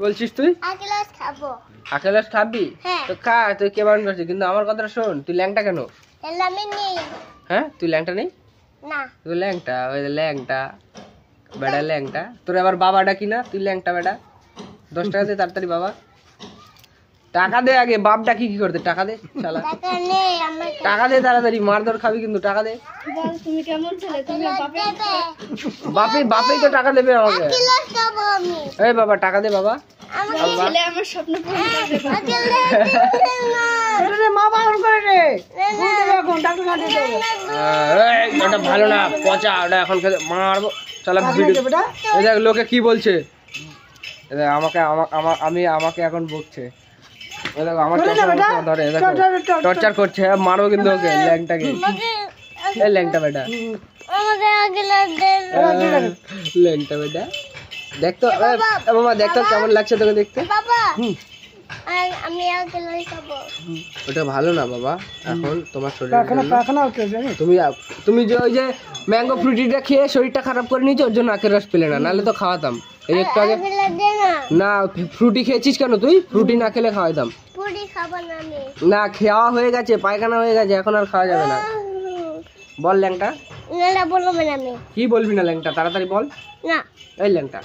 বলছিস তুই আকেলাস খাবো। আকেলাস খাবি? তো খা, তুই কে বারণ করছিস? কিন্তু আমার কথাটা শোন, তুই ল্যাংটা কেন? আমি নেই। হ্যাঁ তুই ল্যাংটা নেই? না তুই ল্যাংটা, ওই ল্যাংটা বেটা ল্যাংটা। তোর আবার বাবা ডাকি না, তুই ল্যাংটা বেটা। 10 টাকা দে তাড়াতাড়ি বাবা, টাকা দে আগে। বাপ ডাকি কি করতে? টাকা দে শালা, টাকা নেই আমার কাছে। টাকা দে তাড়াতাড়ি, মারধর খাবি কিন্তু, টাকা দে। বল তুমি কেমন ছেলে? তুমি বাপেই তো টাকা দেবে আমাকে। আকেলাস খাবো আমি। এই বাবা টাকা দে বাবা। আমার ছেলে আমার স্বপ্ন পূরণ করবে। মা বারণ করে রে, ওটা ভালো না, পচা ওটা। এখন মারবো শালা। এই দেখ লোকে কি বলছে, আমাকে আমাকে এখন বকছে। আমার ধরে টর্চার করছে, মারবো কিন্তু ওকে, ল্যাংটাকে। এই ল্যাংটা বেটা, আমাকে আকেলাস দে। ল্যাংটা বেটা। দেখতো বাবা, দেখতো কেমন লাগছে তোকে দেখতে বাবা আমি আকেলাস খাবো। ওটা ভালো না বাবা, এখন তোমার শরীর। তুমি যে ওই যে ম্যাঙ্গো ফ্রুটিটা খেয়ে শরীরটা খারাপ করে নিয়েছো, ওর জন্য আখের রস পেলে না, নাহলে তো খাওয়াতাম। এই একটু আগে আকেলাস দে না। না, ফ্রুটি খেয়েছিস কেন তুই? ফ্রুটি না খেলে খাওয়াতাম। পুরি খাবো না আমি। না, খাওয়া হয়ে গেছে, পায়খানা হয়ে গেছে, এখন আর খাওয়া যাবে না। বল ল্যাংটা। না না বলবো না আমি। কি বলবি না ল্যাংটা? তাড়াতাড়ি বল। না এই ল্যাংটা,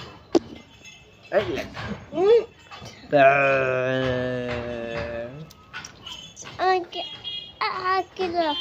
এই ল্যাংটা। আকেলাস